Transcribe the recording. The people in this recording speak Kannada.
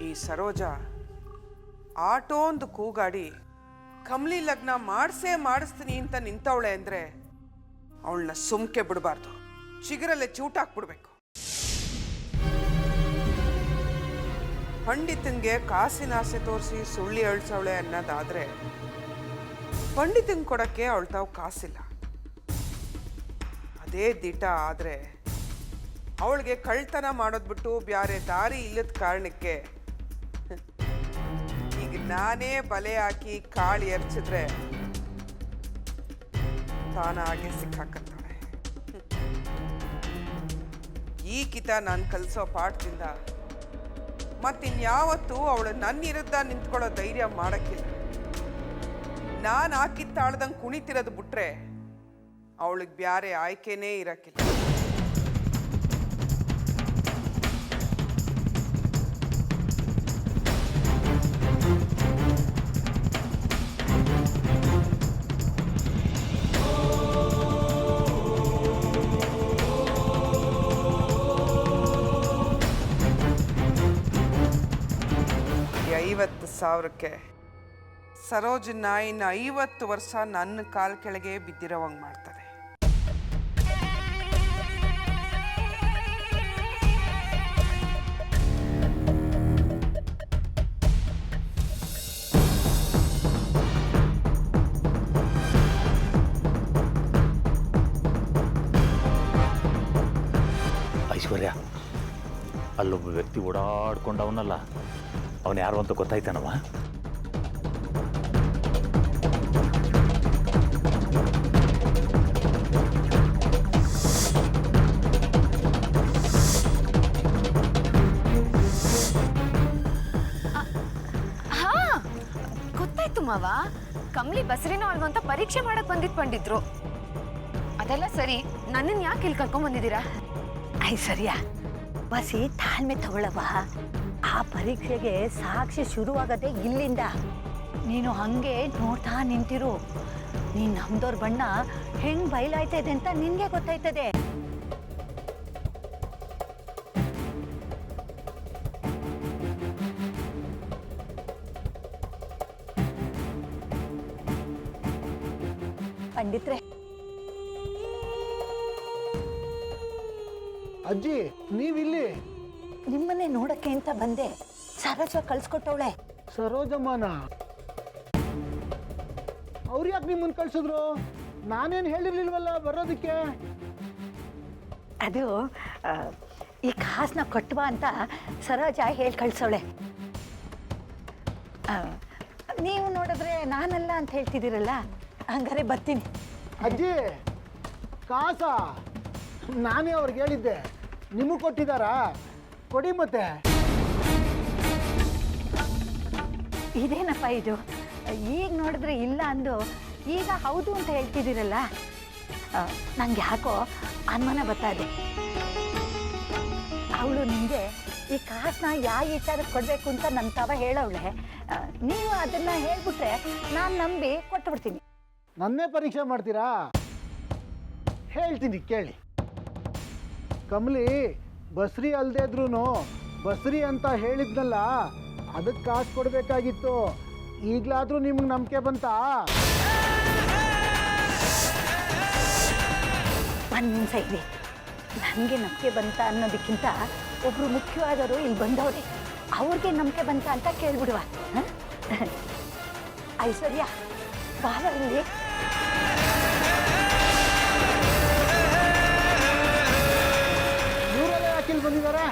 ಈ ಸರೋಜ ಆಟೋ ಒಂದು ಕೂಗಾಡಿ ಕಮಲಿ ಲಗ್ನ ಮಾಡಿಸ್ತೀನಿ ಅಂತ ನಿಂತವಳೆ ಅಂದ್ರೆ ಅವಳನ್ನ ಸುಮ್ಕೆ ಬಿಡಬಾರ್ದು, ಚಿಗುರಲ್ಲೇ ಚೂಟಾಕ್ಬಿಡ್ಬೇಕು. ಪಂಡಿತಂಗೆ ಕಾಸಿನ ಆಸೆ ತೋರಿಸಿ ಸುಳ್ಳಿ ಅಳ್ಸವಳೆ ಅನ್ನೋದಾದ್ರೆ ಪಂಡಿತಂಗೆ ಕೊಡಕ್ಕೆ ಅವಳು ತಾವು ಕಾಸಿಲ್ಲ. ಅದೇ ದಿಟ ಆದ್ರೆ ಅವಳಿಗೆ ಕಳ್ತನ ಮಾಡೋದ್ ಬಿಟ್ಟು ಬ್ಯಾರೆ ದಾರಿ ಇಲ್ಲದ ಕಾರಣಕ್ಕೆ ಈಗ ನಾನೇ ಬಲೆ ಹಾಕಿ ಕಾಳು ಎರ್ಚಿದ್ರೆ ತಾನಾಗೆ ಸಿಕ್ಕಾಕತ್ತಾಳೆ. ಈ ಕಿತ ನಾನು ಕಲಿಸೋ ಪಾಠದಿಂದ ಮತ್ತಿನ್ಯಾವತ್ತೂ ಅವಳು ನನ್ನ ವಿರುದ್ಧ ನಿಂತ್ಕೊಳ್ಳೋ ಧೈರ್ಯ ಮಾಡಕ್ಕಿಲ್ಲ. ನಾನು ಹಾಕಿತ್ತಾಳ್ದಂಗೆ ಕುಣಿತಿರೋದು ಬಿಟ್ರೆ ಅವಳಿಗೆ ಬ್ಯಾರೆ ಆಯ್ಕೆನೇ ಇರಕ್ಕಿಲ್ಲ. ಈ 50,000ಕ್ಕೆ ಸರೋಜನ್ನ ಇನ್ನು 50 ವರ್ಷ ನನ್ನ ಕಾಲ್ ಕೆಳಗೆ ಬಿದ್ದಿರೋವಂಗೆ ಮಾಡ್ತಾರೆ. ಐಶ್ವರ್ಯ, ಅಲ್ಲೊಬ್ಬ ವ್ಯಕ್ತಿ ಓಡಾಡ್ಕೊಂಡವನಲ್ಲ, ಅವನು ಯಾರು ಅಂತ ಗೊತ್ತಾಯ್ತಾನವ? ಗೊತ್ತಾಯ್ತು ಮಾವ, ಕಮಲಿ ಬಸರಿನೋ ಅಲ್ವ ಅಂತ ಪರೀಕ್ಷೆ ಮಾಡಕ್ ಬಂದಿದ್ರು. ಅದೆಲ್ಲ ಸರಿ, ನನ್ನನ್ನು ಯಾಕೆ ಇಲ್ಲಿ ಕರ್ಕೊಂಡ್ ಬಂದಿದ್ದೀರಾ? ಐಶ್ವರ್ಯ, ಬಸಿ ತಾಳ್ಮೆ ತಗೊಳ್ಳವ. ಆ ಪರೀಕ್ಷೆಗೆ ಸಾಕ್ಷಿ ಶುರುವಾಗದೆ ಇಲ್ಲಿಂದ. ನೀನು ಹಂಗೆ ನೋಡ್ತಾ ನಿಂತಿರು. ನೀನು ನಮ್ದವ್ರ ಬಣ್ಣ ಹೆಂಗ್ ಬಯಲಾಯ್ತದೆ ಅಂತ ನಿನ್ಗೆ ಗೊತ್ತಾಯ್ತದೆ. ಪಂಡಿತ್ರೆ, ಅಜ್ಜಿ ನೀವಿಲ್ಲಿ? ನಿಮ್ಮನ್ನೇ ನೋಡಕ್ಕೆ ಅಂತ ಬಂದೆ. ಸರೋಜ ಕಳ್ಸ್ಕೊಟ್ಟವಳೆ. ಸರೋಜಮ್ಮನ? ಅವ್ರು ಯಾಕೆ ನಿಮ್ಮನ್ನು ಕಳ್ಸಿದ್ರು? ನಾನೇನು ಹೇಳಿರ್ಲಿಲ್ವಲ್ಲ ಬರೋದಕ್ಕೆ. ಅದು ಈ ಕಾಸನ್ನ ಕೊಟ್ಟವಾ ಅಂತ ಸರೋಜ ಹೇಳಿ ಕಳ್ಸವಳೆ. ನೀವು ನೋಡಿದ್ರೆ ನಾನಲ್ಲ ಅಂತ ಹೇಳ್ತಿದ್ದೀರಲ್ಲ, ಹಂಗಾರೆ ಬರ್ತೀನಿ. ಅಜ್ಜಿ, ಕಾಸ ನಾನೇ ಅವ್ರಿಗೆ ಹೇಳಿದ್ದೆ, ನಿಮಗೆ ಕೊಟ್ಟಿದ್ದಾರಾ? ಕೊಡಿ ಮತ್ತೆ. ಇದೇನಪ್ಪ ಇದು? ಈಗ ನೋಡಿದ್ರೆ ಇಲ್ಲ ಅಂದು ಈಗ ಹೌದು ಅಂತ ಹೇಳ್ತಿದ್ದೀರಲ್ಲ, ನಂಗೆ ಯಾಕೋ ಅನುಮಾನ ಬರ್ತಾ ಇದೆ. ಅವಳು ನಿಮಗೆ ಈ ಕಾಸನ್ನ ಯಾವ ವಿಚಾರಕ್ಕೆ ಕೊಡಬೇಕು ಅಂತ ನನ್ನ ತವ ಹೇಳವಳೆ. ನೀವು ಅದನ್ನು ಹೇಳ್ಬಿಟ್ರೆ ನಾನು ನಂಬಿ ಕೊಟ್ಟುಬಿಡ್ತೀನಿ. ನನ್ನೇ ಪರೀಕ್ಷೆ ಮಾಡ್ತೀರಾ? ಹೇಳ್ತೀನಿ ಕೇಳಿ. ಕಮಲಿ ಬಸ್ರಿ ಅಲ್ಲದೆ ಇದ್ರೂ ಬಸ್ರಿ ಅಂತ ಹೇಳಿದ್ನಲ್ಲ, ಅದಕ್ಕೆ ಕಾಸು ಕೊಡಬೇಕಾಗಿತ್ತು. ಈಗಲಾದರೂ ನಿಮ್ಗೆ ನಂಬಿಕೆ ಬಂತಾ? ಒಂದು ನಿಮಿಷ ಇದೆ. ನನಗೆ ನಂಬಿಕೆ ಬಂತ ಅನ್ನೋದಕ್ಕಿಂತ ಒಬ್ಬರು ಮುಖ್ಯವಾದವರು ಇಲ್ಲಿ ಬಂದವ್ರೆ, ಅವ್ರಿಗೆ ನಂಬಿಕೆ ಬಂತ ಅಂತ ಕೇಳ್ಬಿಡುವ. ಐಶ್ವರ್ಯ, ಬಾಳ ಇಲ್ಲಿ. ಇವರೆಲ್ಲ ಯಾಕೆ ಇಲ್ಲಿ ಬಂದಿದ್ದಾರೆ?